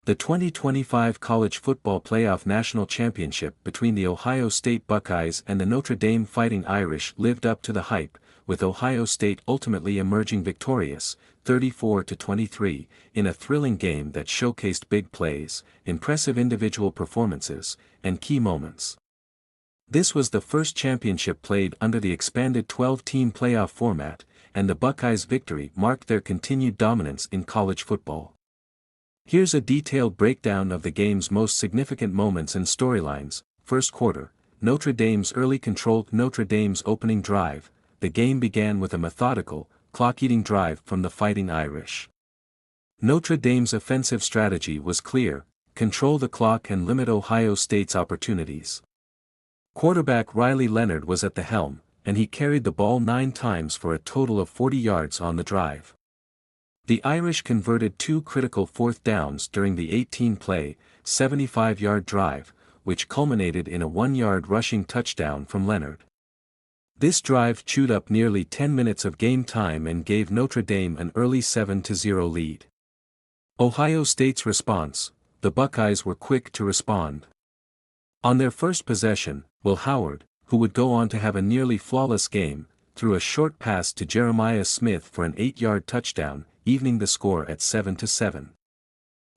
The 2025 College Football Playoff National Championship between the Ohio State Buckeyes and the Notre Dame Fighting Irish lived up to the hype, with Ohio State ultimately emerging victorious, 34-23, in a thrilling game that showcased big plays, impressive individual performances, and key moments. This was the first championship played under the expanded 12-team playoff format, and the Buckeyes' victory marked their continued dominance in college football. Here's a detailed breakdown of the game's most significant moments and storylines. First quarter, Notre Dame's early control. Notre Dame's opening drive. The game began with a methodical, clock-eating drive from the Fighting Irish. Notre Dame's offensive strategy was clear: control the clock and limit Ohio State's opportunities. Quarterback Riley Leonard was at the helm, and he carried the ball 9 times for a total of 40 yards on the drive. The Irish converted 2 critical fourth downs during the 18-play, 75-yard drive, which culminated in a 1-yard rushing touchdown from Leonard. This drive chewed up nearly 10 minutes of game time and gave Notre Dame an early 7-0 lead. Ohio State's response: the Buckeyes were quick to respond. On their first possession, Will Howard, who would go on to have a nearly flawless game, threw a short pass to Jeremiah Smith for an 8-yard touchdown, evening the score at 7-7.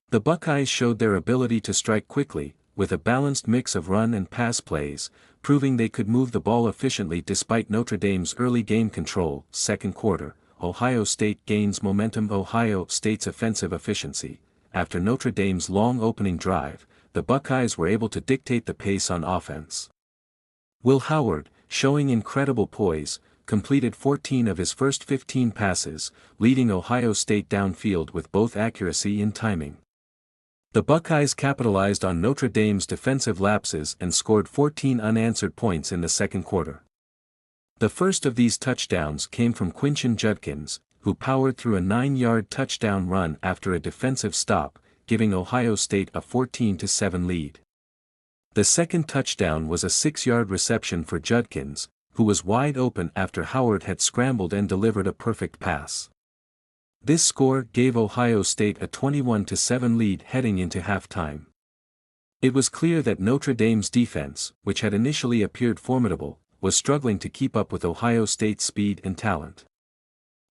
The Buckeyes showed their ability to strike quickly, with a balanced mix of run and pass plays, proving they could move the ball efficiently despite Notre Dame's early game control. Second quarter, Ohio State gains momentum. Ohio State's offensive efficiency. After Notre Dame's long opening drive, the Buckeyes were able to dictate the pace on offense. Will Howard, showing incredible poise, completed 14 of his first 15 passes, leading Ohio State downfield with both accuracy and timing. The Buckeyes capitalized on Notre Dame's defensive lapses and scored 14 unanswered points in the second quarter. The first of these touchdowns came from Quinshon Judkins, who powered through a 9-yard touchdown run after a defensive stop, giving Ohio State a 14-7 lead. The second touchdown was a 6-yard reception for Judkins, who was wide open after Howard had scrambled and delivered a perfect pass. This score gave Ohio State a 21-7 lead heading into halftime. It was clear that Notre Dame's defense, which had initially appeared formidable, was struggling to keep up with Ohio State's speed and talent.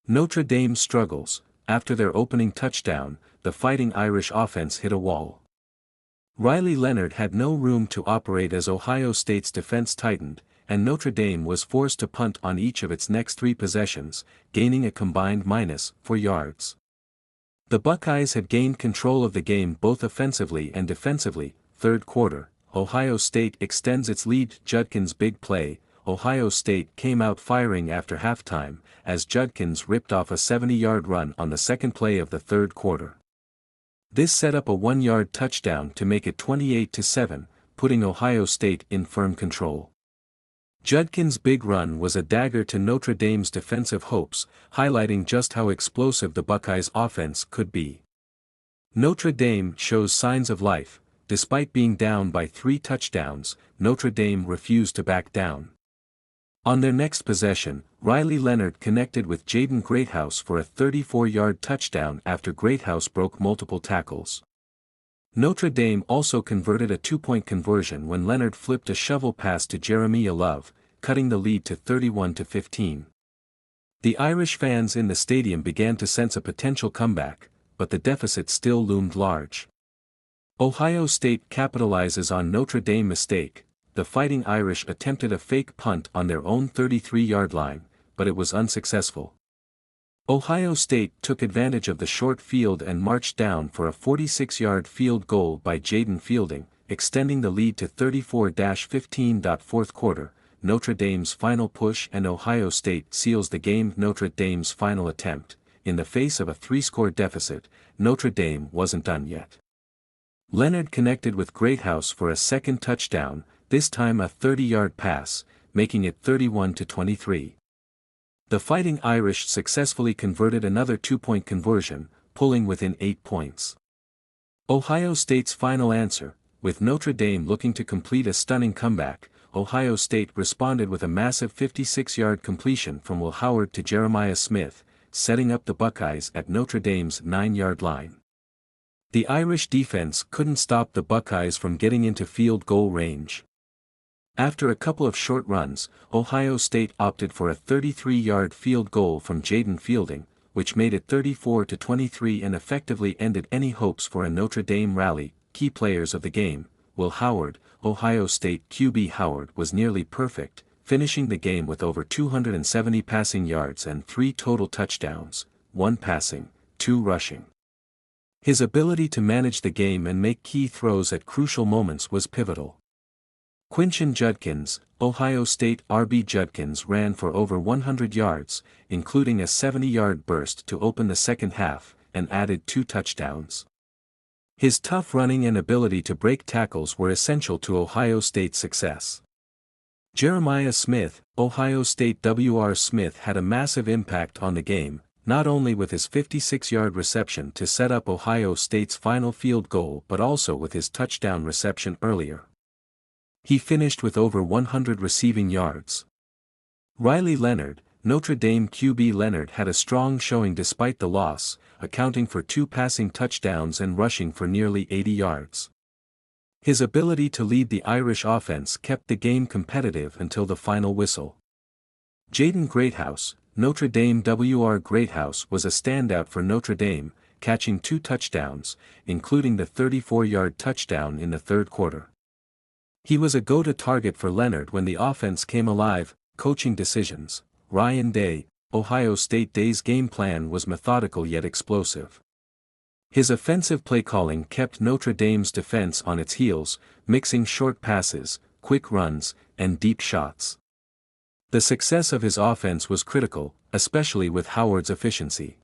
Notre Dame's struggles: after their opening touchdown, the Fighting Irish offense hit a wall. Riley Leonard had no room to operate as Ohio State's defense tightened, and Notre Dame was forced to punt on each of its next 3 possessions, gaining a combined -4 yards. The Buckeyes had gained control of the game both offensively and defensively. Third quarter, Ohio State extends its lead. Judkins' big play. Ohio State came out firing after halftime, as Judkins ripped off a 70-yard run on the second play of the third quarter. This set up a 1-yard touchdown to make it 28-7, putting Ohio State in firm control. Judkins' big run was a dagger to Notre Dame's defensive hopes, highlighting just how explosive the Buckeyes' offense could be. Notre Dame shows signs of life. Despite being down by 3 touchdowns, Notre Dame refused to back down. On their next possession, Riley Leonard connected with Jaden Greathouse for a 34-yard touchdown after Greathouse broke multiple tackles. Notre Dame also converted a 2-point conversion when Leonard flipped a shovel pass to Jeremiah Love, cutting the lead to 31-15. The Irish fans in the stadium began to sense a potential comeback, but the deficit still loomed large. Ohio State capitalizes on Notre Dame mistake. The Fighting Irish attempted a fake punt on their own 33-yard line, but it was unsuccessful. Ohio State took advantage of the short field and marched down for a 46-yard field goal by Jaden Fielding, extending the lead to 34-15. Fourth quarter, Notre Dame's final push and Ohio State seals the game. Notre Dame's final attempt. In the face of a 3-score deficit, Notre Dame wasn't done yet. Leonard connected with Greathouse for a second touchdown, this time a 30-yard pass, making it 31-23. The Fighting Irish successfully converted another 2-point conversion, pulling within 8 points. Ohio State's final answer: with Notre Dame looking to complete a stunning comeback, Ohio State responded with a massive 56-yard completion from Will Howard to Jeremiah Smith, setting up the Buckeyes at Notre Dame's 9-yard line. The Irish defense couldn't stop the Buckeyes from getting into field goal range. After a couple of short runs, Ohio State opted for a 33-yard field goal from Jaden Fielding, which made it 34-23 and effectively ended any hopes for a Notre Dame rally. Key players of the game: Will Howard. Ohio State QB Howard was nearly perfect, finishing the game with over 270 passing yards and 3 total touchdowns, 1 passing, 2 rushing. His ability to manage the game and make key throws at crucial moments was pivotal. Quinton Judkins. Ohio State RB Judkins ran for over 100 yards, including a 70-yard burst to open the second half, and added 2 touchdowns. His tough running and ability to break tackles were essential to Ohio State's success. Jeremiah Smith. Ohio State W.R. Smith had a massive impact on the game, not only with his 56-yard reception to set up Ohio State's final field goal but also with his touchdown reception earlier. He finished with over 100 receiving yards. Riley Leonard. Notre Dame QB Leonard had a strong showing despite the loss, accounting for 2 passing touchdowns and rushing for nearly 80 yards. His ability to lead the Irish offense kept the game competitive until the final whistle. Jaden Greathouse. Notre Dame W.R. Greathouse was a standout for Notre Dame, catching 2 touchdowns, including the 34-yard touchdown in the third quarter. He was a go-to target for Leonard when the offense came alive. Coaching decisions. Ryan Day. Ohio State Day's game plan was methodical yet explosive. His offensive play calling kept Notre Dame's defense on its heels, mixing short passes, quick runs, and deep shots. The success of his offense was critical, especially with Howard's efficiency.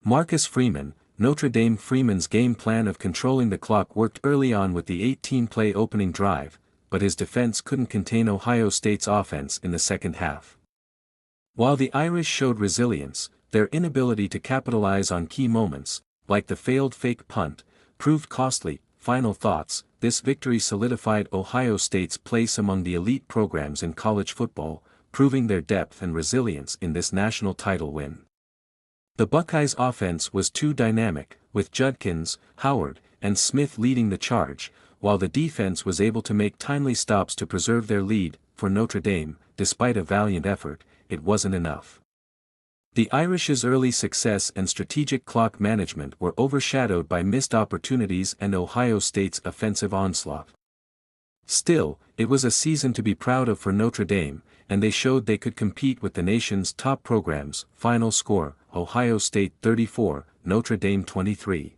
Marcus Freeman. Notre Dame Freeman's game plan of controlling the clock worked early on with the 18-play opening drive, but his defense couldn't contain Ohio State's offense in the second half. While the Irish showed resilience, their inability to capitalize on key moments, like the failed fake punt, proved costly. Final thoughts. This victory solidified Ohio State's place among the elite programs in college football, proving their depth and resilience in this national title win. The Buckeyes' offense was too dynamic, with Judkins, Howard, and Smith leading the charge, while the defense was able to make timely stops to preserve their lead. For Notre Dame, despite a valiant effort, it wasn't enough. The Irish's early success and strategic clock management were overshadowed by missed opportunities and Ohio State's offensive onslaught. Still, it was a season to be proud of for Notre Dame, and they showed they could compete with the nation's top programs. Final score: Ohio State 34, Notre Dame 23.